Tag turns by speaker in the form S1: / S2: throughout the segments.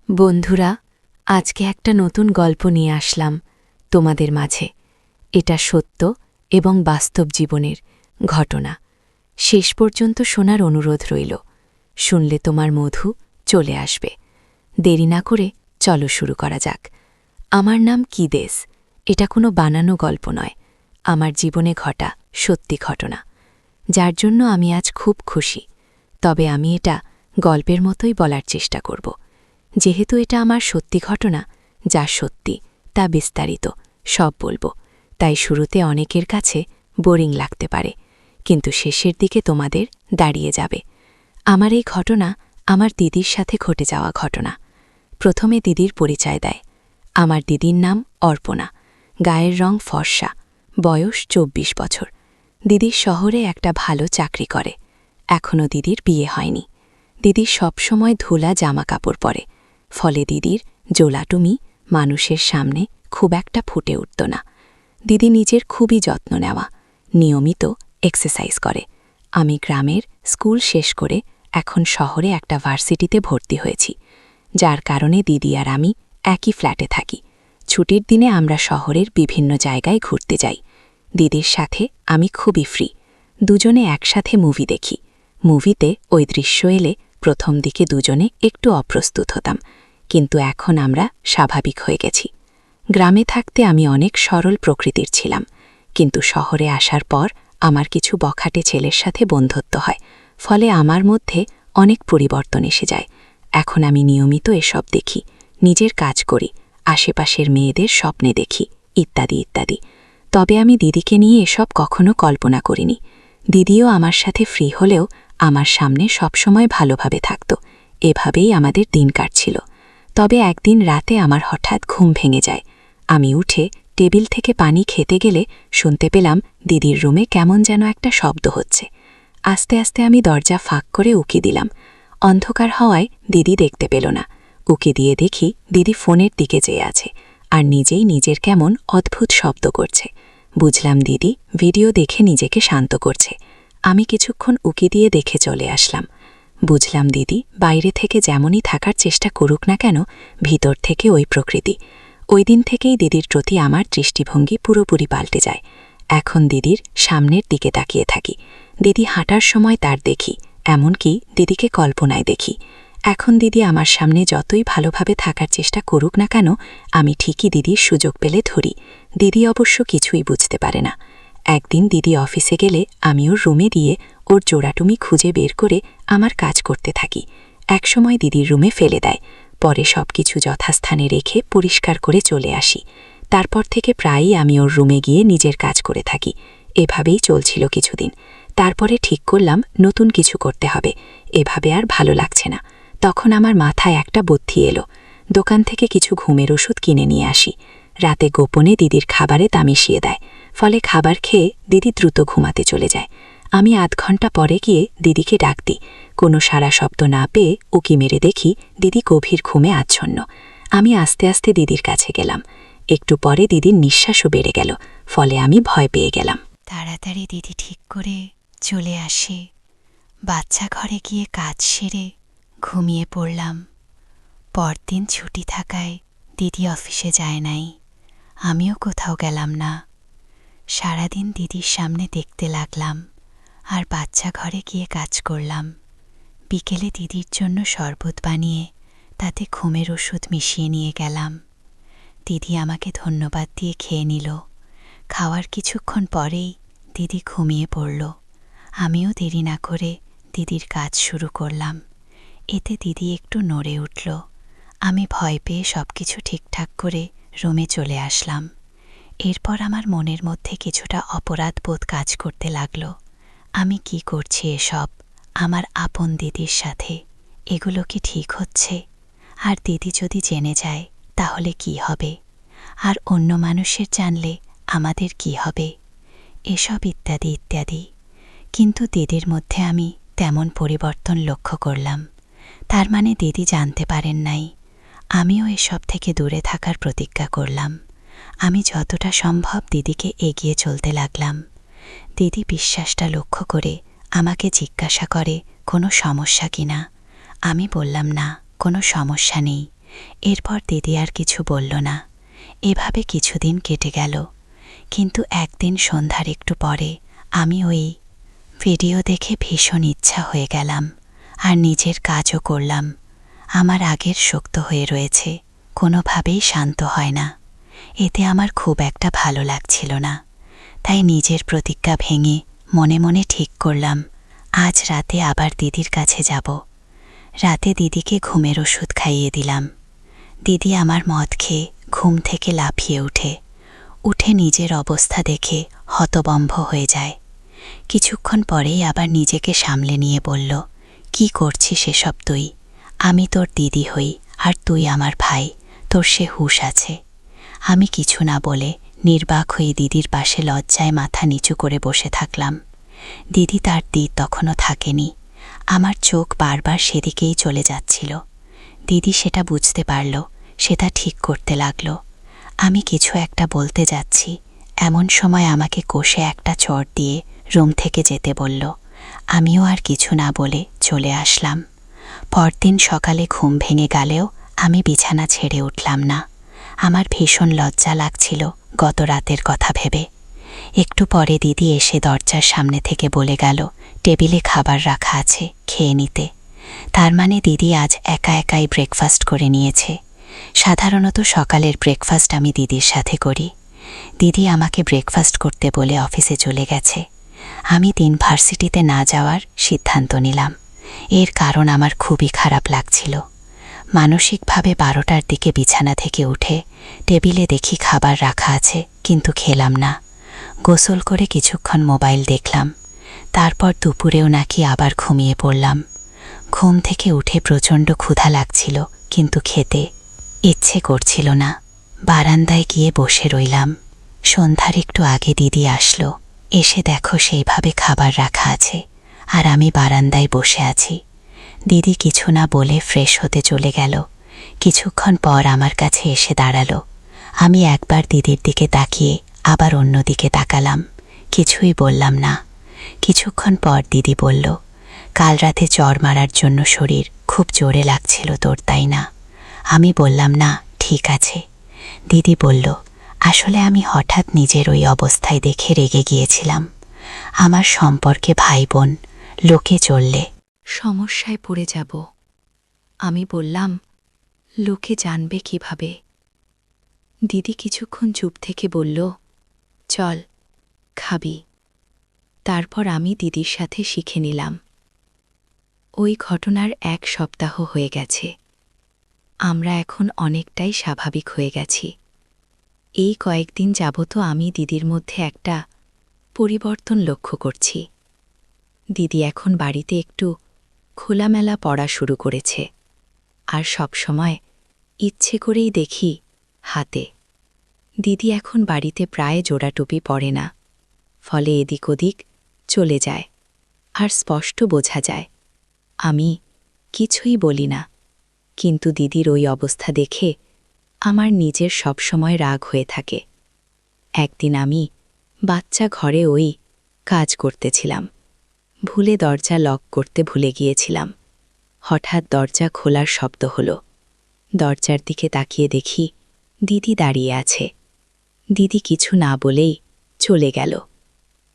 S1: বন্ধুরা, আজকে একটা নতুন গল্প নিয়ে আসলাম তোমাদের মাঝে। এটা সত্য এবং বাস্তব জীবনের ঘটনা। শেষ পর্যন্ত শোনার অনুরোধ রইল। শুনলে তোমার মধু চলে আসবে। দেরি না করে চলো শুরু করা যাক। আমার নাম কিদেস। এটা কোনো বানানো গল্প নয়, আমার জীবনে ঘটা সত্যি ঘটনা, যার জন্য আমি আজ খুব খুশি। তবে আমি এটা গল্পের মতোই বলার চেষ্টা করব, যেহেতু এটা আমার সত্যি ঘটনা। যা সত্যি তা বিস্তারিত সব বলবো, তাই শুরুতে অনেকের কাছে বোরিং লাগতে পারে, কিন্তু শেষের দিকে তোমাদের দাঁড়িয়ে যাবে। আমার এই ঘটনা আমার দিদির সাথে ঘটে যাওয়া ঘটনা। প্রথমে দিদির পরিচয় দেয়। আমার দিদির নাম অর্পণা, গায়ের রং ফর্সা, বয়স ২৪ বছর। দিদির শহরে একটা ভালো চাকরি করে। এখনও দিদির বিয়ে হয়নি। দিদির সবসময় ধুলা জামা কাপড় পরে, ফলে দিদির জোলাটুমি মানুষের সামনে খুব একটা ফুটে উঠত না। দিদি নিজের খুবই যত্ন নেওয়া, নিয়মিত এক্সারসাইজ করে। আমি গ্রামের স্কুল শেষ করে এখন শহরে একটা ভার্সিটিতে ভর্তি হয়েছি, যার কারণে দিদি আর আমি একই ফ্ল্যাটে থাকি। ছুটির দিনে আমরা শহরের বিভিন্ন জায়গায় ঘুরতে যাই। দিদির সাথে আমি খুবই ফ্রি। দুজনে একসাথে মুভি দেখি। মুভিতে ওই দৃশ্য এলে প্রথম দিকে দুজনে একটু অপ্রস্তুত হতাম, কিন্তু এখন আমরা স্বাভাবিক হয়ে গেছি। গ্রামে থাকতে আমি অনেক সরল প্রকৃতির ছিলাম, কিন্তু শহরে আসার পর আমার কিছু বখাটে ছেলের সাথে বন্ধুত্ব হয়, ফলে আমার মধ্যে অনেক পরিবর্তন এসে যায়। এখন আমি নিয়মিত এসব দেখি, নিজের কাজ করি, আশেপাশের মেয়েদের স্বপ্নে দেখি, ইত্যাদি ইত্যাদি। তবে আমি দিদিকে নিয়ে এসব কখনো কল্পনা করিনি। দিদিও আমার সাথে ফ্রি হলেও আমার সামনে সবসময় ভালোভাবে থাকত। এভাবেই আমাদের দিন কাটছিল। তবে একদিন রাতে আমার হঠাৎ ঘুম ভেঙে যায়। আমি উঠে টেবিল থেকে পানি খেতে গেলে শুনতে পেলাম দিদির রুমে কেমন যেন একটা শব্দ হচ্ছে। আস্তে আস্তে আমি দরজা ফাঁক করে উকি দিলাম। অন্ধকার হওয়ায় দিদি দেখতে পেল না। উকি দিয়ে দেখি দিদি ফোনের দিকে চেয়ে আছে, আর নিজেই নিজের কেমন অদ্ভুত শব্দ করছে। বুঝলাম দিদি ভিডিও দেখে নিজেকে শান্ত করছে। আমি কিছুক্ষণ উকি দিয়ে দেখে চলে আসলাম। বুঝলাম দিদি বাইরে থেকে যেমনই থাকার চেষ্টা করুক না কেন, ভিতর থেকে ওই প্রকৃতি। ওই দিন থেকেই দিদির প্রতি আমার দৃষ্টিভঙ্গি পুরোপুরি পাল্টে যায়। এখন দিদির সামনের দিকে তাকিয়ে থাকি। দিদি হাঁটার সময় তার দেখি, এমনকি দিদিকে কল্পনায় দেখি। এখন দিদি আমার সামনে যতই ভালোভাবে থাকার চেষ্টা করুক না কেন, আমি ঠিকই দিদির সুযোগ পেলে ধরি। দিদি অবশ্য কিছুই বুঝতে পারে না। একদিন দিদি অফিসে গেলে আমি ওর রুমে দিয়ে ওর জোড়াটুমি খুঁজে বের করে আমার কাজ করতে থাকি। একসময় দিদির রুমে ফেলে দেয়, পরে সবকিছু যথাস্থানে রেখে পরিষ্কার করে চলে আসি। তারপর থেকে প্রায়ই আমি ওর রুমে গিয়ে নিজের কাজ করে থাকি। এভাবেই চলছিল কিছুদিন। তারপরে ঠিক করলাম নতুন কিছু করতে হবে, এভাবে আর ভালো লাগছে না। তখন আমার মাথায় একটা বুদ্ধি এলো। দোকান থেকে কিছু ঘুমের ওষুধ কিনে নিয়ে আসি। রাতে গোপনে দিদির খাবারে তা মিশিয়ে দেয়, ফলে খাবার খেয়ে দিদি দ্রুত ঘুমাতে চলে যায়। আমি আধ ঘন্টা পরে গিয়ে দিদিকে ডাক দিই। কোনো সারা শব্দ না পেয়ে উকি মেরে দেখি দিদি গভীর ঘুমে আচ্ছন্ন। আমি আস্তে আস্তে দিদির কাছে গেলাম। একটু পরে দিদির নিঃশ্বাসও বেড়ে গেল, ফলে আমি ভয় পেয়ে গেলাম।
S2: তাড়াতাড়ি দিদি ঠিক করে চলে আসে। বাচ্চা ঘরে গিয়ে কাজ সেরে ঘুমিয়ে পড়লাম। পরদিন ছুটি থাকায় দিদি অফিসে যায় নাই, আমিও কোথাও গেলাম না। সারাদিন দিদির সামনে দেখতে লাগলাম, আর বাচ্চা ঘরে গিয়ে কাজ করলাম। বিকেলে দিদির জন্য শরবত বানিয়ে তাতে ঘুমের ওষুধ মিশিয়ে নিয়ে গেলাম। দিদি আমাকে ধন্যবাদ দিয়ে খেয়ে নিল। খাওয়ার কিছুক্ষণ পরেই দিদি ঘুমিয়ে পড়ল। আমিও দেরি না করে দিদির কাজ শুরু করলাম। এতে দিদি একটু নড়ে উঠল। আমি ভয় পেয়ে সব কিছু ঠিকঠাক করে রুমে চলে আসলাম। এরপর আমার মনের মধ্যে কিছুটা অপরাধবোধ কাজ করতে লাগল। আমি কি করছি এসব আমার আপন দিদির সাথে? এগুলো কি ঠিক হচ্ছে? আর দিদি যদি জেনে যায় তাহলে কি হবে? আর অন্য মানুষের জানলে আমাদের কি হবে? এসব ইত্যাদি ইত্যাদি। কিন্তু দিদির মধ্যে আমি তেমন পরিবর্তন লক্ষ্য করলাম। তার মানে দিদি জানতে পারেন নাই। আমিও এসব থেকে দূরে থাকার প্রতিজ্ঞা করলাম। আমি যতটা সম্ভব দিদিকে এগিয়ে চলতে লাগলাম। দিদি বিশ্বাসটা লক্ষ্য করে আমাকে জিজ্ঞাসা করে কোনো সমস্যা কিনা। আমি বললাম না, কোনো সমস্যা নেই। এরপর দিদি আর কিছু বলল না। এভাবে কিছুদিন কেটে গেল। কিন্তু একদিন সন্ধ্যার একটু পরে আমি ওই ভিডিও দেখে ভীষণ ইচ্ছা হয়ে গেলাম, আর নিজের কাজও করলাম। আমার আগের শক্ত হয়ে রয়েছে, কোনোভাবেই শান্ত হয় না। এতে আমার খুব একটা ভালো লাগছিল না। তাই নিজের প্রতিজ্ঞা ভেঙে মনে মনে ঠিক করলাম, আজ রাতে আবার দিদির কাছে যাব। রাতে দিদিকে ঘুমের ওষুধ খাইয়ে দিলাম। দিদি আমার মদ খেয়ে ঘুম থেকে লাফিয়ে উঠে নিজের অবস্থা দেখে হতবম্ব হয়ে যায়। কিছুক্ষণ পরেই আবার নিজেকে সামলে নিয়ে বলল, কি করছিস এসব তুই? আমি তোর দিদি হই, আর তুই আমার ভাই, তোর সে হুঁশ আছে। আমি কিছু না বলে নির্বাক হয়ে দিদির পাশে লজ্জায় মাথা নিচু করে বসে থাকলাম। দিদি তার দিদ তখনও থাকেনি। আমার চোখ বারবার সেদিকেই চলে যাচ্ছিল। দিদি সেটা বুঝতে পারল, সেটা ঠিক করতে লাগল। আমি কিছু একটা বলতে যাচ্ছি, এমন সময় আমাকে কষে একটা চড় দিয়ে রুম থেকে যেতে বলল। আমিও আর কিছু না বলে চলে আসলাম। পরদিন সকালে ঘুম ভেঙে গেলেও আমি বিছানা ছেড়ে উঠলাম না। আমার ভীষণ লজ্জা লাগছিল গত রাতের কথা ভেবে। একটু পরে দিদি এসে দরজার সামনে থেকে বলে গেল, টেবিলে খাবার রাখা আছে, খেয়ে নিতে। তার মানে দিদি আজ একা একাই ব্রেকফাস্ট করে নিয়েছে। সাধারণত সকালের ব্রেকফাস্ট আমি দিদির সাথে করি। দিদি আমাকে ব্রেকফাস্ট করতে বলে অফিসে চলে গেছে। আমি দিন ভার্সিটিতে না যাওয়ার সিদ্ধান্ত নিলাম। এর কারণ আমার খুবই খারাপ লাগছিল। মানসিকভাবে 12টার দিকে বিছানা থেকে উঠে টেবিলে দেখি খাবার রাখা আছে, কিন্তু খেলাম না। গোসল করে কিছুক্ষণ মোবাইল দেখলাম। তারপর দুপুরেও নাকি আবার ঘুমিয়ে পড়লাম। ঘুম থেকে উঠে প্রচণ্ড ক্ষুধা লাগছিল, কিন্তু খেতে ইচ্ছে করছিল না। বারান্দায় গিয়ে বসে রইলাম। সন্ধ্যার একটু আগে দিদি আসলো। এসে দেখো সেইভাবে খাবার রাখা আছে, আর আমি বারান্দায় বসে আছি। দিদি কিছু না বলে ফ্রেশ হতে চলে গেল। কিছুক্ষণ পর আমার কাছে এসে দাঁড়ালো। আমি একবার দিদির দিকে তাকিয়ে আবার অন্য দিকে তাকালাম, কিছুই বললাম না। কিছুক্ষণ পর দিদি বলল, কাল রাতে চড় মারার জন্য শরীর খুব জোরে লাগছিল তোর, তাই না? আমি বললাম, না, ঠিক আছে। দিদি বলল, আসলে আমি হঠাৎ নিজের ওই অবস্থায় দেখে রেগে গিয়েছিলাম। আমার সম্পর্কে ভাই বোন লোকে চললে সমস্যায় পড়ে যাব। আমি বললাম, লোকে জানবে কিভাবে? দিদি কিছুক্ষণ চুপ থেকে বলল, চল, খাবি। তারপর আমি দিদির সাথে শিখে নিলাম। ওই ঘটনার 1 সপ্তাহ হয়ে গেছে। আমরা এখন অনেকটাই স্বাভাবিক হয়ে গেছি। এই কয়েকদিন যাবত আমি দিদির মধ্যে একটা পরিবর্তন লক্ষ্য করছি। দিদি এখন বাড়িতে একটু খোলামেলা পড়া শুরু করেছে, আর সবসময় ইচ্ছে করেই দেখি হাতে। দিদি এখন বাড়িতে প্রায় জোড়া টুপি পরে না, ফলে এদিক ওদিক চলে যায়, আর স্পষ্ট বোঝা যায়। আমি কিছুই বলি না, কিন্তু দিদির ওই অবস্থা দেখে আমার নিজের সবসময় রাগ হয়ে থাকে। একদিন আমি বাচ্চা ঘরে ওই কাজ করতেছিলাম। ভুলে দরজা লক করতে ভুলে গিয়েছিলাম। হঠাৎ দরজা খোলার শব্দ হলো। দরজার দিকে তাকিয়ে দেখি দিদি দাঁড়িয়ে আছে। দিদি কিছু না বলেই চলে গেল।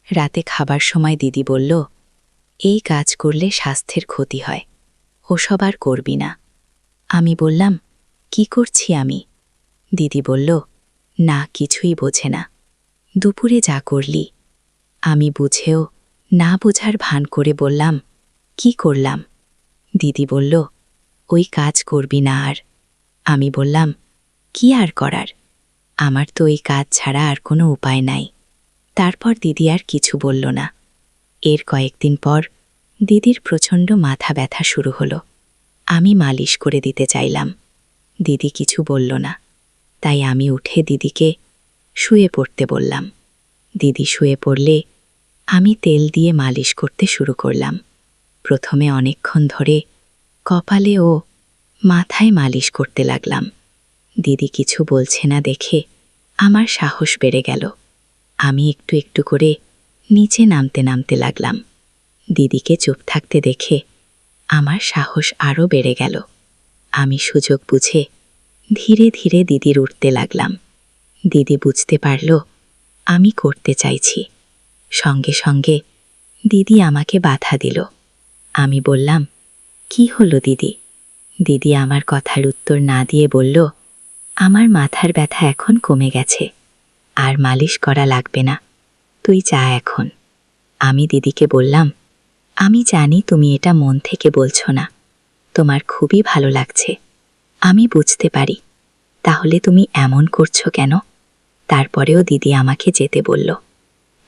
S2: রাতে খাবার সময় দিদি বলল, এই কাজ করলে স্বাস্থ্যের ক্ষতি হয়, ওসব আর করবি না। আমি বললাম, কি করছি আমি? দিদি বলল, না, কিছুই বোঝে না। দুপুরে যা করলি। আমি বুঝেও না বোঝার ভান করে বললাম, কি করলাম? দিদি বলল, ওই কাজ করবি না আর। আমি বললাম, কি আর করার? আমার তো এই কাজ ছাড়া আর কোনো উপায় নাই। তারপর দিদি আর কিছু বলল না। এর কয়েকদিন পর দিদির প্রচণ্ড মাথা ব্যথা শুরু হলো। আমি মালিশ করে দিতে চাইলাম। দিদি কিছু বলল না। তাই আমি উঠে দিদিকে শুয়ে পড়তে বললাম। দিদি শুয়ে পড়লে আমি তেল দিয়ে মালিশ করতে শুরু করলাম। প্রথমে অনেকক্ষণ ধরে কপালে ও মাথায় মালিশ করতে লাগলাম। দিদি কিছু বলছে না দেখে আমার সাহস বেড়ে গেল। আমি একটু একটু করে নিচে নামতে নামতে লাগলাম। দিদিকে চুপ থাকতে দেখে আমার সাহস আরও বেড়ে গেল। আমি সুযোগ বুঝে
S1: ধীরে ধীরে দিদির উঠতে লাগলাম। দিদি বুঝতে পারল আমি করতে চাইছি। সঙ্গে সঙ্গে দিদি আমাকে বাধা দিল। আমি বললাম, কি হলো দিদি? দিদি আমার কথার উত্তর না দিয়ে বলল, আমার মাথার ব্যথা এখন কমে গেছে, আর মালিশ করা লাগবে না, তুই যা এখন। আমি দিদিকে বললাম, আমি জানি তুমি এটা মন থেকে বলছো না, তোমার খুবই ভালো লাগছে, আমি বুঝতে পারি, তাহলে তুমি এমন করছো কেন? তারপরেও দিদি আমাকে যেতে বলল,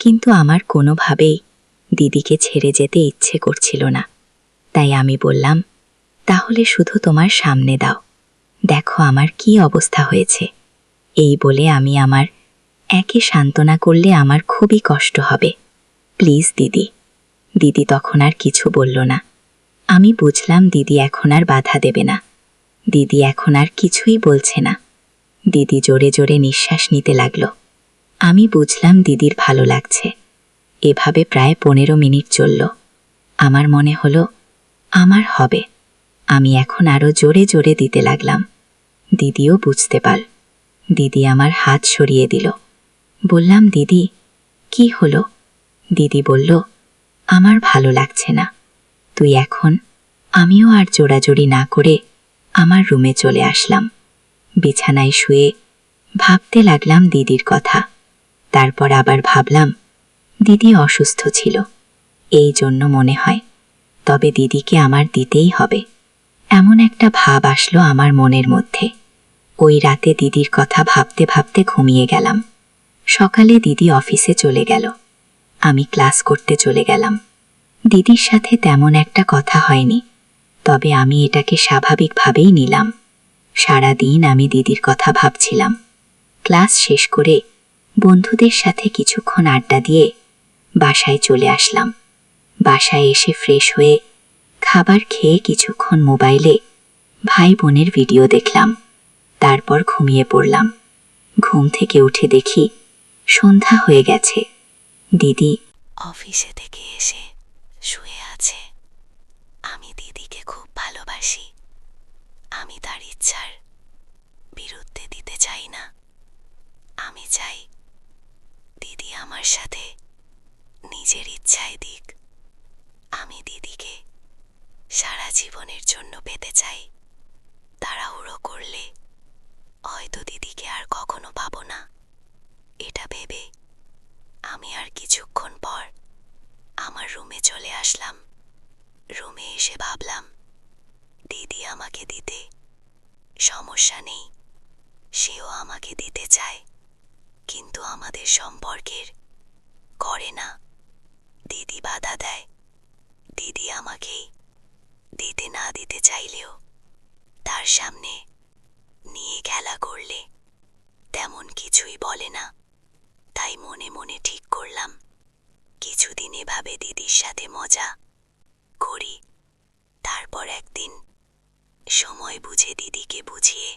S1: কিন্তু আমার কোনোভাবেই দিদিকে ছেড়ে যেতে ইচ্ছে করছিল না। তাই আমি বললাম, তাহলে শুধু তোমার সামনে দাও, দেখো আমার কি অবস্থা হয়েছে। এই বলে আমি আমার একে সান্ত্বনা করলে আমার খুবই কষ্ট হবে, প্লিজ দিদি। দিদি তখন আর কিছু বলল না। আমি বুঝলাম দিদি এখন আর বাধা দেবে না। দিদি এখন আর কিছুই বলছে না। দিদি জোরে জোরে নিঃশ্বাস নিতে লাগল। আমি বুঝলাম দিদির ভালো লাগছে। এভাবে প্রায় 15 মিনিট চলল। আমার মনে হলো আমার হবে। আমি এখন আরো জোরে জোরে দিতে লাগলাম। দিদিও বুঝতে পারল। দিদি আমার হাত সরিয়ে দিল। বললাম, দিদি কি হলো? দিদি বলল, আমার ভালো লাগছে না, তুই এখন। আমিও আর জোরাজোরি না করে আমার রুমে চলে আসলাম। বিছানায় শুয়ে ভাবতে লাগলাম দিদির কথা। তারপর আবার ভাবলাম, দিদি অসুস্থ ছিল, এই জন্য মনে হয়, তবে দিদিকে আমার দিতেই হবে। এমন একটা ভাব আসলো আমার মনের মধ্যে। ওই রাতে দিদির কথা ভাবতে ভাবতে ঘুমিয়ে গেলাম। সকালে দিদি অফিসে চলে গেল। আমি ক্লাস করতে চলে গেলাম। দিদির সাথে তেমন একটা কথা হয়নি, তবে আমি এটাকে স্বাভাবিকভাবেই নিলাম। সারা দিন আমি দিদির কথা ভাবছিলাম। ক্লাস শেষ করে বন্ধুদের সাথে কিছুক্ষণ আড্ডা দিয়ে বাসায় চলে আসলাম। বাসায় এসে ফ্রেশ হয়ে খাবার খেয়ে কিছুক্ষণ মোবাইলে ভাই বোনের ভিডিও দেখলাম। তারপর ঘুমিয়ে পড়লাম। ঘুম থেকে উঠে দেখি সন্ধ্যা হয়ে গেছে। দিদি
S2: অফিসে থেকে এসে শুয়ে আছে। আমি দিদিকে খুব ভালোবাসি। আমি তার ইচ্ছার বিরুদ্ধে দিতে চাই না। আমি চাই দিদি আমার সাথে নিজের ইচ্ছায় দিক। আমি দিদিকে সারা জীবনের জন্য পেতে চাই। তাড়াহুড়ো করলে হয়তো দিদিকে আর কখনো পাবো না। এটা ভেবে আমি আর কিছুক্ষণ পর আমার রুমে চলে আসলাম। রুমে এসে ভাবলাম, দিদি আমাকে দিতে সমস্যা নেই, সেও আমাকে দিতে চায়, কিন্তু আমাদের সম্পর্কের করে না। দিদি বাধা দেয়। দিদি আমাকে দিতে না দিতে চাইলেও তার সামনে নিয়ে খেলা করলে তেমন কিছুই বলে না। তাই মনে মনে ঠিক করলাম, কিছুদিন এভাবে দিদির সাথে মজা করি। তারপর একদিন সময় বুঝে দিদিকে বুঝিয়ে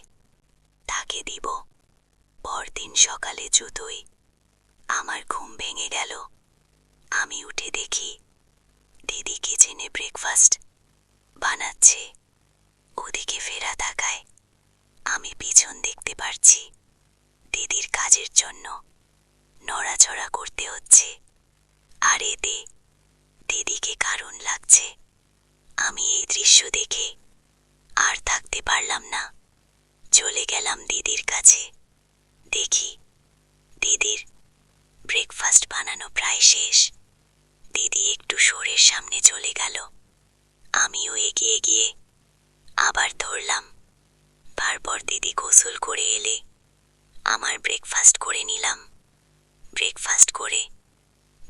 S2: তাকে দিব। পরদিন সকালে জুতোই আমার ঘুম ভেঙে গেল। আমি উঠে দেখি দিদি কিচেনে ব্রেকফাস্ট বানাচ্ছে। ওদিকে ফেরা তাকায় আমি পিছন দেখতে পারছি। দিদির কাজের জন্য নড়াচড়া করতে হচ্ছে, আর এতে দিদিকে কারণ লাগছে। আমি এই দৃশ্য দেখে আর থাকতে পারলাম না। চলে গেলাম দিদির কাছে। দেখি দিদির ব্রেকফাস্ট বানানো প্রায় শেষ। দিদি একটু শোরের সামনে চলে গেল। আমিও এগিয়ে গিয়ে আবার ধরলাম। তারপর দিদি গোসল করে এলে আমার ব্রেকফাস্ট করে নিলাম। ব্রেকফাস্ট করে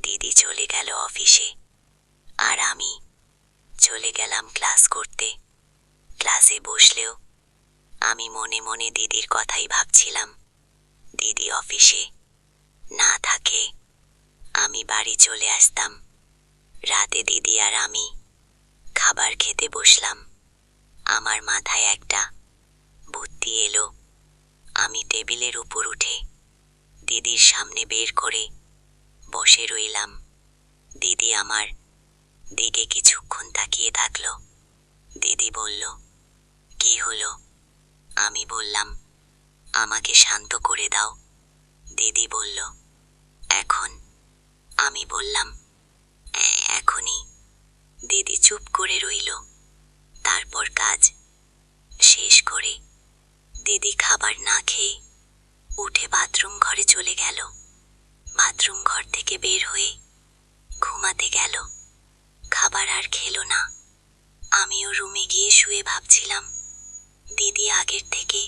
S2: দিদি চলে গেল অফিসে, আর আমি চলে গেলাম ক্লাস করতে। ক্লাসে বসলেও আমি মনে মনে দিদির কথাই ভাবছিলাম। দিদি অফিসে না থাকে আমি বাড়ি চলে আসতাম। রাতে দিদি আর আমি খাবার খেতে বসলাম। আমার মাথায় একটা বুদ্ধি এলো। আমি টেবিলের উপর উঠে দিদির সামনে বের করে বসে রইলাম। দিদি আমার দিকে কিছুক্ষণ তাকিয়ে থাকলো। দিদি বলল, কি হলো? আমি বললাম,
S1: আমাকে শান্ত করে দাও, দিদি বলল। এখন? আমি বললাম, এখনই। দিদি চুপ করে রইল। তারপর কাজ শেষ করে দিদি খাবার না খেয়ে উঠে বাথরুম ঘরে চলে গেল। বাথরুম ঘর থেকে বের হয়ে ঘুমাতে গেল। খাবার আর খেলো না। আমিও রুমে গিয়ে শুয়ে ভাবছিলাম, দিদি আগের থেকে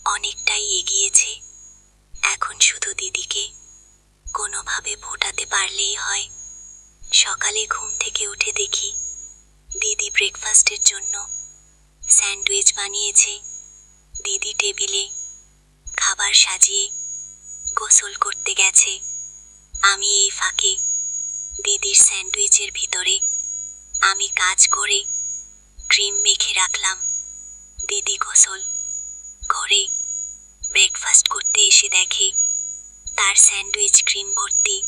S1: অনেকটাই এগিয়েছে। এখন শুধু দিদিকে কোনোভাবে ফোটাতে পারলেই হয়। সকালে ঘুম থেকে উঠে দেখি দিদি ব্রেকফাস্টের জন্য স্যান্ডউইচ বানিয়েছে। দিদি টেবিলে খাবার সাজিয়ে গোসল করতে গেছে। আমি এই ফাঁকে দিদির স্যান্ডউইচের ভিতরে আমি কাজ করে ক্রিম মেখে রাখলাম। দিদি গোসল করে ব্রেকফাস্ট করতে এসে দেখে তার স্যান্ডউইচ ক্রিম ভর্তি।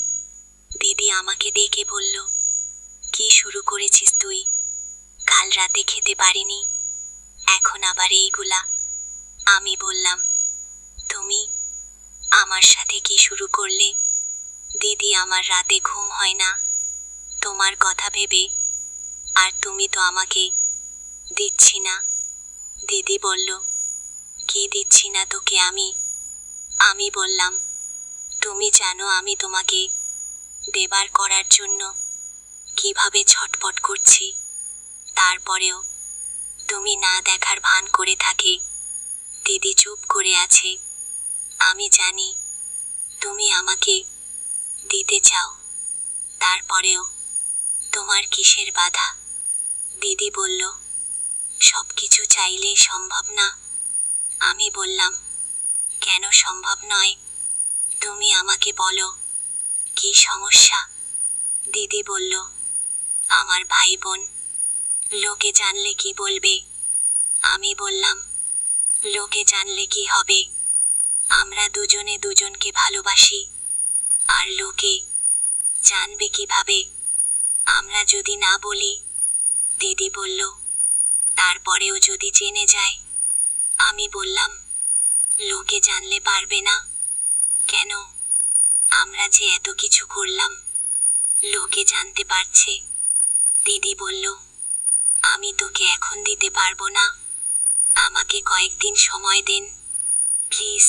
S1: দিদি আমাকে দেখে বলল, কি শুরু করেছিস তুই? কাল রাতে খেতে পারিনি, এখন আবার এইগুলা? আমি বললাম, তুমি আমার সাথে কি শুরু করলে? দিদি, আমার রাতে ঘুম হয় না তোমার কথা ভেবে, আর তুমি তো আমাকে দিচ্ছি না। দিদি বলল, কি দিচ্ছি না তোকে আমি? আমি বললাম, তুমি জানো আমি তোমাকে দেবার করার জন্য কিভাবে ছটপট করছি, তারপরেও তুমি না দেখার ভান করে থাকে। দিদি চুপ করে আছে। আমি জানি তুমি আমাকে দিতে চাও, তারপরেও তোমার কিসের বাধা? দিদি বলল, সবকিছু চাইলেই সম্ভব না। আমি বললাম, কেন সম্ভব নয়? তুমি আমাকে বলো, কি সমস্যা? দিদি বলল, আমার ভাই বোন, লোকে জানলে কি বলবে? আমি বললাম, লোকে জানলে কি হবে? আমরা দুজনে দুজনকে ভালোবাসি, আর লোকে জানবে কিভাবে আমরা যদি না বলি? দিদি বলল, তারপরেও যদি জেনে যায়? আমি বললাম, লোকে জানলে পারবে না। কেন? আমরা যে এত কিছু করলাম, লোকে জানতে পারছে। দিদি বলল, আমি তোকে এখন দিতে পারবো না, আমাকে কয়েকদিন সময় দিন প্লিজ।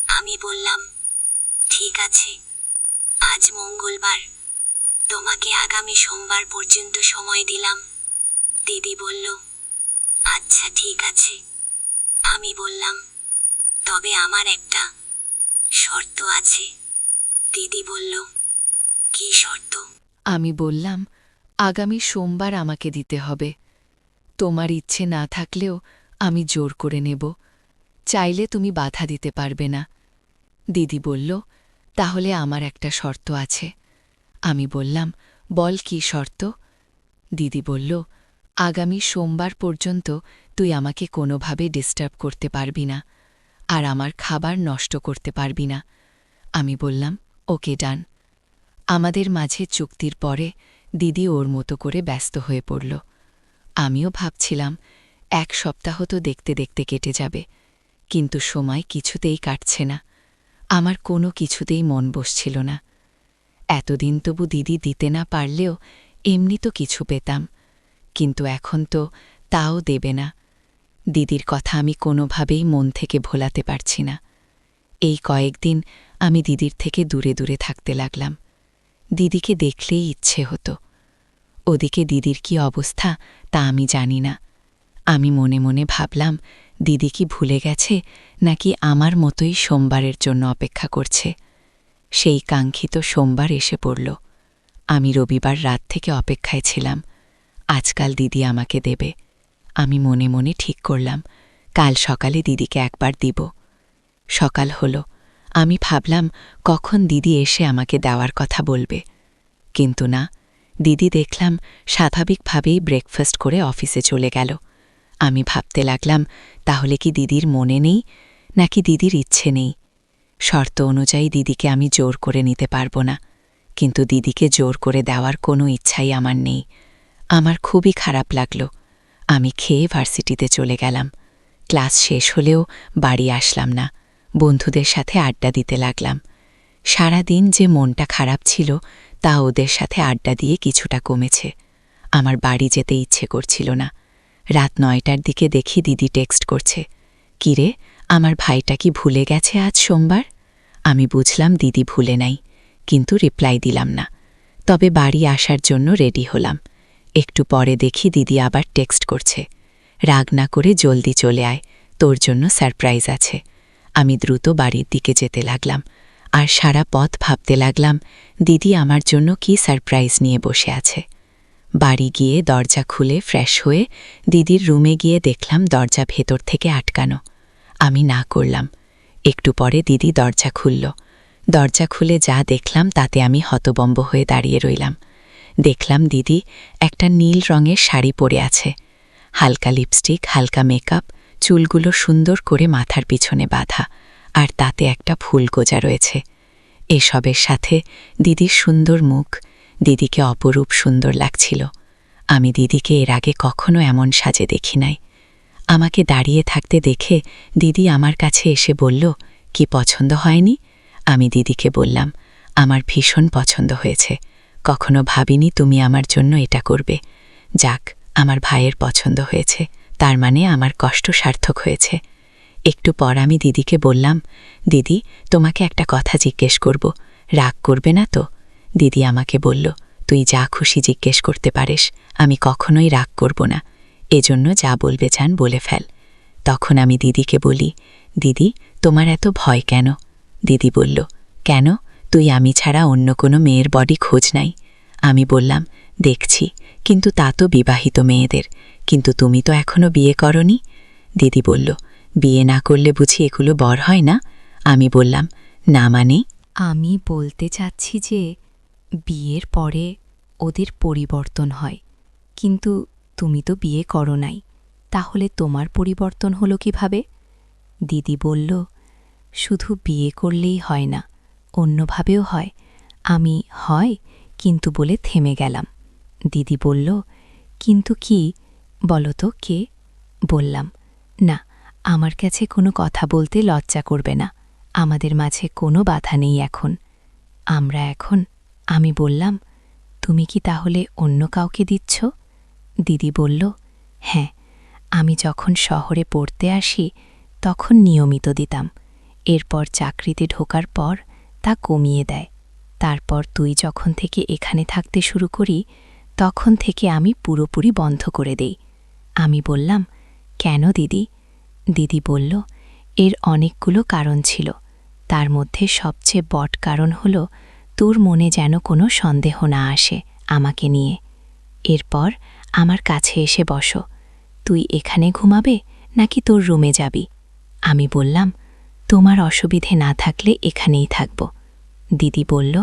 S1: আমি বললাম, ঠিক আছে, আজ মঙ্গলবার, তোমাকে আগামী সোমবার পর্যন্ত সময় দিলাম। দিদি বলল, আচ্ছা ঠিক আছে। আমি বললাম, তবে আমার একটা শর্ত আছে। দিদি বলল, কি শর্ত? আমি বললাম, আগামী সোমবার আমাকে দিতে হবে। তোমার ইচ্ছে না থাকলেও আমি জোর করে নেব, চাইলে তুমি বাধা দিতে পারবে না। দিদি বলল, তাহলে আমার একটা শর্ত আছে। আমি বললাম, বল কি শর্ত? দিদি বলল, আগামী সোমবার পর্যন্ত তুই আমাকে কোনোভাবে ডিস্টার্ব করতে পারবি না, আর আমার খাবার নষ্ট করতে পারবি না। আমি বললাম, ওকে ডান। আমাদের মাঝে চুক্তির পরে দিদি ওর মতো করে ব্যস্ত হয়ে পড়ল। আমিও ভাবছিলাম, এক সপ্তাহ তো দেখতে দেখতে কেটে যাবে, কিন্তু সময় কিছুতেই কাটছে না। আমার কোনো কিছুতেই মন বসছিল না। এতদিন তবু দিদি দিতে না পারলেও এমনি তো কিছু পেতাম, কিন্তু এখন তো তাও দেবে না। দিদির কথা আমি কোনোভাবেই মন থেকে ভোলাতে পারছি না। এই কয়েকদিন আমি দিদির থেকে দূরে দূরে থাকতে লাগলাম। দিদিকে দেখলেই ইচ্ছে হতো। ওদিকে দিদির কি অবস্থা তা আমি জানি না। আমি মনে মনে ভাবলাম, দিদি কি ভুলে গেছে নাকি আমার মতোই সোমবারের জন্য অপেক্ষা করছে। সেই কাঙ্ক্ষিত সোমবার এসে পড়ল। আমি রবিবার রাত থেকে অপেক্ষায় ছিলাম, আজকাল দিদি আমাকে দেবে। আমি মনে মনে ঠিক করলাম, কাল সকালে দিদিকে একবার দিব। সকাল হলো, আমি ভাবলাম কখন দিদি এসে আমাকে দেওয়ার কথা বলবে, কিন্তু না, দিদি দেখলাম স্বাভাবিকভাবেই ব্রেকফাস্ট করে অফিসে চলে গেল। আমি ভাবতে লাগলাম, তাহলে কি দিদির মনে নেই নাকি দিদির ইচ্ছে নেই? শর্ত অনুযায়ী দিদিকে আমি জোর করে নিতে পারব না, কিন্তু দিদিকে জোর করে দেওয়ার কোনো ইচ্ছাই আমার নেই। আমার খুবই খারাপ লাগল। আমি খেয়ে ভার্সিটিতে চলে গেলাম। ক্লাস শেষ হলেও বাড়ি আসলাম না, বন্ধুদের সাথে আড্ডা দিতে লাগলাম। সারা দিন যে মনটা খারাপ ছিল তা ওদের সাথে আড্ডা দিয়ে কিছুটা কমেছে। আমার বাড়ি যেতে ইচ্ছে করছিল না। রাত 9টার দিকে দেখি দিদি টেক্সট করছে, কিরে আমার ভাইটা কি ভুলে গেছে আজ সোমবার? আমি বুঝলাম দিদি ভুলে নাই, কিন্তু রিপ্লাই দিলাম না। তবে বাড়ি আসার জন্য রেডি হলাম। একটু পরে দেখি দিদি আবার টেক্সট করছে, রাগ না করে জলদি চলে আয়, তোর জন্য সারপ্রাইজ আছে। আমি দ্রুত বাড়ির দিকে যেতে লাগলাম, আর সারা পথ ভাবতে লাগলাম দিদি আমার জন্য কি সারপ্রাইজ নিয়ে বসে আছে। বাড়ি গিয়ে দরজা খুলে ফ্রেশ হয়ে দিদির রুমে গিয়ে দেখলাম দরজা ভেতর থেকে আটকানো। আমি না করলাম। একটু পরে দিদি দরজা খুলল। দরজা খুলে যা দেখলাম তাতে আমি হতবম্ব হয়ে দাঁড়িয়ে রইলাম। দেখলাম দিদি একটা নীল রঙের শাড়ি পরে আছে, হালকা লিপস্টিক, হালকা মেকআপ, চুলগুলো সুন্দর করে মাথার পিছনে বাঁধা, আর তাতে একটা ফুল গোজা রয়েছে। এসবের সাথে দিদির সুন্দর মুখ, দিদিকে অপরূপ সুন্দর লাগছিল। আমি দিদিকে এর আগে কখনো এমন সাজে দেখি নাই। আমাকে দাঁড়িয়ে থাকতে দেখে দিদি আমার কাছে এসে বলল, কি পছন্দ হয়নি? আমি দিদিকে বললাম, আমার ভীষণ পছন্দ হয়েছে, কখনো ভাবিনি তুমি আমার জন্য এটা করবে। যাক, আমার ভাইয়ের পছন্দ হয়েছে, তার মানে আমার কষ্ট সার্থক হয়েছে। একটু পর আমি দিদিকে বললাম, দিদি তোমাকে একটা কথা জিজ্ঞেস করব, রাগ করবে না তো? দিদি আমাকে বলল, তুই যা খুশি জিজ্ঞেস করতে পারিস, আমি কখনোই রাগ করব না, এজন্য যা বলবে চান বলে ফেল। তখন আমি দিদিকে বলি, দিদি তোমার এত ভয় কেন? দিদি বলল, কেন, তুই আমি ছাড়া অন্য কোনো মেয়ের বডি খোঁজ নাই? আমি বললাম, দেখছি, কিন্তু তা তো বিবাহিত মেয়েদের, কিন্তু তুমি তো এখনো বিয়ে করনি। দিদি বলল, বিয়ে না করলে বুঝি এগুলো বর হয় না? আমি বললাম, না মানে?
S2: আমি বলতে চাচ্ছি যে বিয়ের পরে ওদের পরিবর্তন হয়, কিন্তু তুমি তো বিয়ে করো নাই, তাহলে তোমার পরিবর্তন হলো কিভাবে? দিদি বলল, শুধু বিয়ে করলেই হয় না, অন্যভাবেও হয়। আমি হয় কিন্তু বলে থেমে গেলাম। দিদি বলল, কিন্তু কি বলো তো, কে? বললাম, না, আমার কাছে কোনো কথা বলতে লজ্জা করবে না, আমাদের মাঝে কোনো বাধা নেই এখন, আমরা এখন। আমি বললাম, তুমি কি তাহলে অন্য কাউকে দিচ্ছ? দিদি বলল, হ্যাঁ, আমি যখন শহরে পড়তে আসি তখন নিয়মিত দিতাম, এরপর চাকরিতে ঢোকার পর তা কমিয়ে দেয়, তারপর তুই যখন থেকে এখানে থাকতে শুরু করি তখন থেকে আমি পুরোপুরি বন্ধ করে দেই। আমি বললাম, কেন দিদি? দিদি বলল, এর অনেকগুলো কারণ ছিল, তার মধ্যে সবচেয়ে বড় কারণ হল তোর মনে যেন কোনো সন্দেহ না আসে আমাকে নিয়ে। এরপর আমার কাছে এসে বসো, তুই এখানে ঘুমাবে নাকি তোর রুমে যাবি? আমি বললাম, তোমার অসুবিধে না থাকলে এখানেই থাকব। দিদি বলল,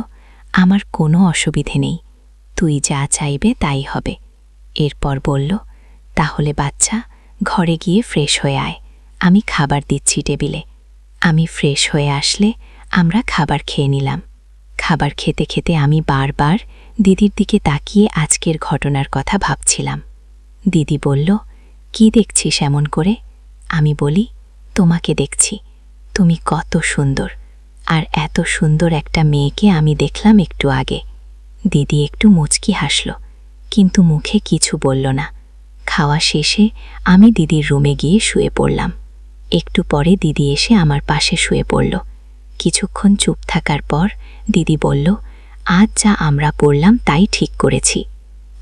S2: আমার কোনো অসুবিধে নেই, তুই যা চাইবে তাই হবে। এরপর বলল, তাহলে বাচ্চা, ঘরে গিয়ে ফ্রেশ হয়ে আয়, আমি খাবার দিচ্ছি টেবিলে। আমি ফ্রেশ হয়ে আসলে আমরা খাবার খেয়ে নিলাম। খাবার খেতে খেতে আমি বারবার দিদির দিকে তাকিয়ে আজকের ঘটনার কথা ভাবছিলাম। দিদি বলল, কি দেখছিস এমন করে? আমি বলি, তোমাকে দেখছি, তুমি কত সুন্দর, আর এত সুন্দর একটা মেয়েকে আমি দেখলাম একটু আগে। দিদি একটু মুচকি হাসল, কিন্তু মুখে কিছু বলল না। খাওয়া শেষে আমি দিদির রুমে গিয়ে শুয়ে পড়লাম। একটু পরে দিদি এসে আমার পাশে শুয়ে পড়ল। কিছুক্ষণ চুপ থাকার পর দিদি বলল, আজ যা আমরা পড়লাম তাই ঠিক করেছি।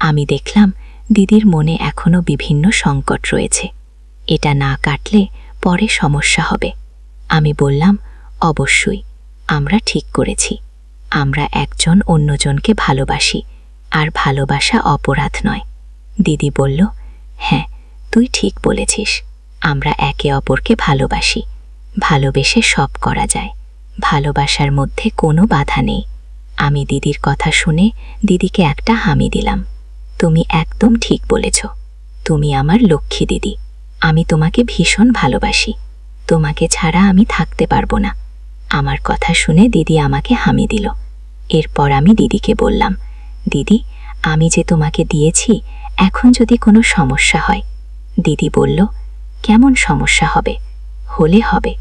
S2: আমি দেখলাম দিদির মনে এখনও বিভিন্ন সংকট রয়েছে, এটা না কাটলে পরে সমস্যা হবে। আমি বললাম, অবশ্যই, আমরা ঠিক করেছি, আমরা একজন অন্যজনকে ভালোবাসি, আর ভালোবাসা অপরাধ নয়। দিদি বলল, হ্যাঁ, তুই ঠিক বলেছিস, আমরা একে অপরকে ভালোবাসি, ভালোবেসে সব করা যায়, ভালোবাসার মধ্যে কোনো বাধা নেই। আমি দিদির কথা শুনে দিদিকে একটা হামি দিলাম। তুমি একদম ঠিক বলেছ, তুমি আমার লক্ষ্মী দিদি, আমি তোমাকে ভীষণ ভালোবাসি, তোমাকে ছাড়া আমি থাকতে পারবো না। আমার কথা শুনে দিদি আমাকে হামি দিল। এরপর আমি দিদিকে বললাম, দিদি, আমি যে তোমাকে দিয়েছি, এখন যদি কোনো সমস্যা হয়? দিদি বলল,
S1: কেমন সমস্যা হবে? হলে হবে,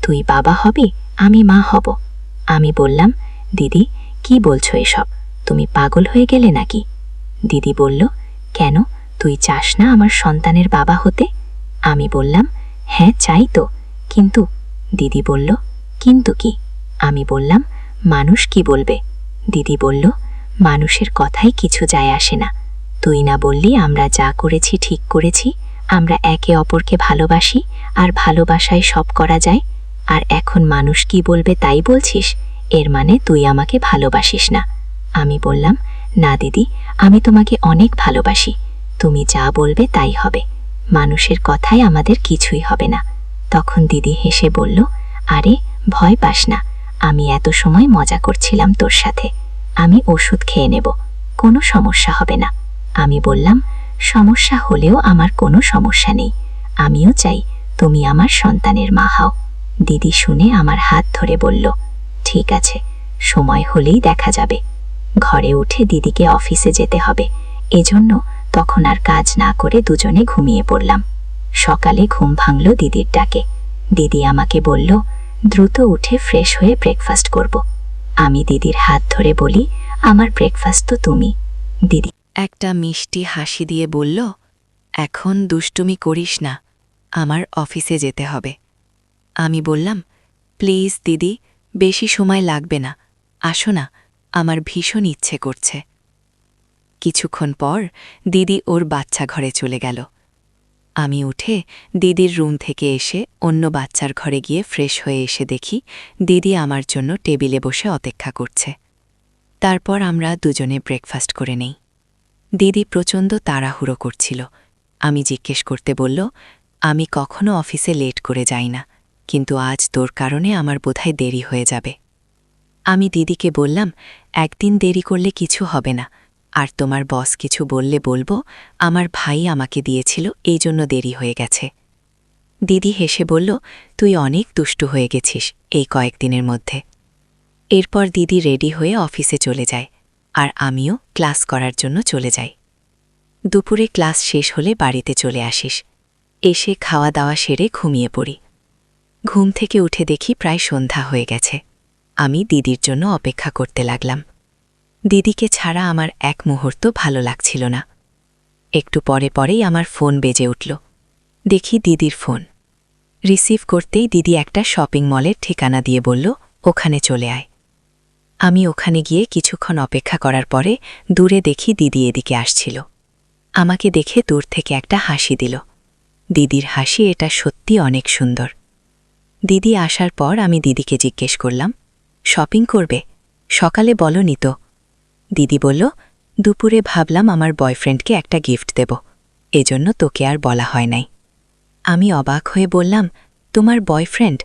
S1: তুই বাবা হবি, আমি মা হব। আমি বললাম, দিদি কি বলছো এসব? তুমি পাগল হয়ে গেলে নাকি? দিদি বলল, কেন, তুই চাস না আমার সন্তানের বাবা হতে? আমি বললাম, হ্যাঁ চাই তো, কিন্তু। দিদি বলল, কিন্তু কি? আমি বললাম, মানুষ কি বলবে? দিদি বলল, মানুষের কথাই কিছু যায় আসে না। তুই না বললি আমরা যা করেছি ঠিক করেছি, আমরা একে অপরকে ভালোবাসি, আর ভালোবাসায় সব করা যায়। আর এখন মানুষ কি বলবে তাই বলছিস? এর মানে তুই আমাকে ভালোবাসিস না। আমি বললাম, না দিদি, আমি তোমাকে অনেক ভালোবাসি, তুমি যা বলবে তাই হবে, মানুষের কথায় আমাদের কিছুই হবে না। তখন দিদি হেসে বলল, আরে ভয় পাস না, আমি এত সময় মজা করছিলাম তোর সাথে, আমি ওষুধ খেয়ে নেব, কোনো সমস্যা হবে না। আমি বললাম, সমস্যা হলেও আমার কোনো সমস্যা নেই, আমিও চাই তুমি আমার সন্তানের মা হও। দিদি শুনে আমার হাত ধরে বলল, ঠিক আছে, সময় হলেই দেখা যাবে। ঘরে উঠে দিদিকে অফিসে যেতে হবে, এজন্য তখন আর কাজ না করে দুজনে ঘুমিয়ে পড়লাম। সকালে ঘুম ভাঙল দিদির ডাকে। দিদি আমাকে বলল, দ্রুত উঠে ফ্রেশ হয়ে ব্রেকফাস্ট করব। আমি দিদির হাত ধরে বলি, আমার ব্রেকফাস্ট তো তুমি। দিদি একটা মিষ্টি হাসি দিয়ে বলল, এখন দুষ্টুমি করিস না, আমার অফিসে যেতে হবে। আমি বললাম, প্লিজ দিদি, বেশি সময় লাগবে না, আসো না, আমার ভীষণ ইচ্ছে করছে। কিছুক্ষণ পর দিদি ওর বাচ্চা ঘরে চলে গেল। আমি উঠে দিদির রুম থেকে এসে অন্য বাচ্চার ঘরে গিয়ে ফ্রেশ হয়ে এসে দেখি দিদি আমার জন্য টেবিলে বসে অপেক্ষা করছে। তারপর আমরা দুজনে ব্রেকফাস্ট করে নেই। দিদি প্রচণ্ড তাড়াহুড়ো করছিল। আমি জিজ্ঞেস করতে বলল, আমি কখনো অফিসে লেট করে যাই না, কিন্তু আজ তোর কারণে আমার বোধহয় দেরি হয়ে যাবে। আমি দিদিকে বললাম, একদিন দেরি করলে কিছু হবে না, আর তোমার বস কিছু বললে বলবো আমার ভাই আমাকে দিয়েছিল, এই জন্য দেরি হয়ে গেছে। দিদি হেসে বলল, তুই অনেক দুষ্টু হয়ে গেছিস এই কয়েকদিনের মধ্যে। এরপর দিদি রেডি হয়ে অফিসে চলে যায়, আর আমিও ক্লাস করার জন্য চলে যাই। দুপুরে ক্লাস শেষ হলে বাড়িতে চলে আসিস, এসে খাওয়া দাওয়া সেরে ঘুমিয়ে পড়ি। ঘুম থেকে উঠে দেখি প্রায় সন্ধ্যা হয়ে গেছে। আমি দিদির জন্য অপেক্ষা করতে লাগলাম। দিদিকে ছাড়া আমার এক মুহূর্ত ভালো লাগছিল না। একটু পরে পরেই আমার ফোন বেজে উঠল। দেখি দিদির ফোন। রিসিভ করতেই দিদি একটা শপিং মলের ঠিকানা দিয়ে বলল, ওখানে চলে আয়। আমি ওখানে গিয়ে কিছুক্ষণ অপেক্ষা করার পরে দূরে দেখি দিদি এদিকে আসছিল। আমাকে দেখে দূর থেকে একটা হাসি দিল। দিদির হাসি এটা সত্যি অনেক সুন্দর। দিদি আসার পর আমি দিদিকে জিজ্ঞেস করলাম, শপিং করবে? সকালে বলনি তো। দিদি বলল, দুপুরে ভাবলাম আমার বয়ফ্রেন্ডকে একটা গিফট দেব, এজন্য তোকে আর বলা হয় নাই। আমি অবাক হয়ে বললাম, তোমার বয়ফ্রেন্ড?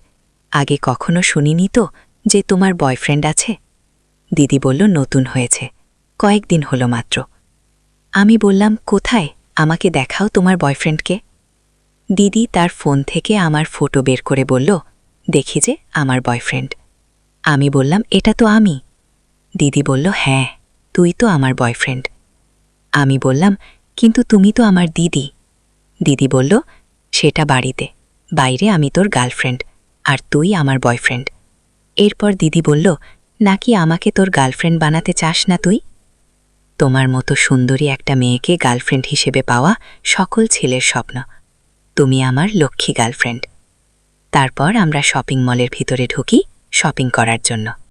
S1: আগে কখনো শুনিনি তো যে তোমার বয়ফ্রেন্ড আছে। দিদি বলল, নতুন হয়েছে, কয়েকদিন হলো মাত্র। আমি বললাম, কোথায়, আমাকে দেখাও তোমার বয়ফ্রেন্ডকে। দিদি তার ফোন থেকে আমার ফটো বের করে বলল, দেখি যে আমার বয়ফ্রেন্ড। আমি বললাম, এটা তো আমি। দিদি বলল, হ্যাঁ, তুই তো আমার বয়ফ্রেন্ড। আমি বললাম, কিন্তু তুমি তো আমার দিদি। দিদি বলল, সেটা বাড়িতে, বাইরে আমি তোর গার্লফ্রেন্ড, আর তুই আমার বয়ফ্রেন্ড। এরপর দিদি বলল, নাকি আমাকে তোর গার্লফ্রেন্ড বানাতে চাস না তুই? তোমার মতো সুন্দরী একটা মেয়েকে গার্লফ্রেন্ড হিসেবে পাওয়া সকল ছেলের স্বপ্ন, তুমি আমার লক্ষ্মী গার্লফ্রেন্ড। তারপর আমরা শপিং মলের ভিতরে ঢুকি শপিং করার জন্য।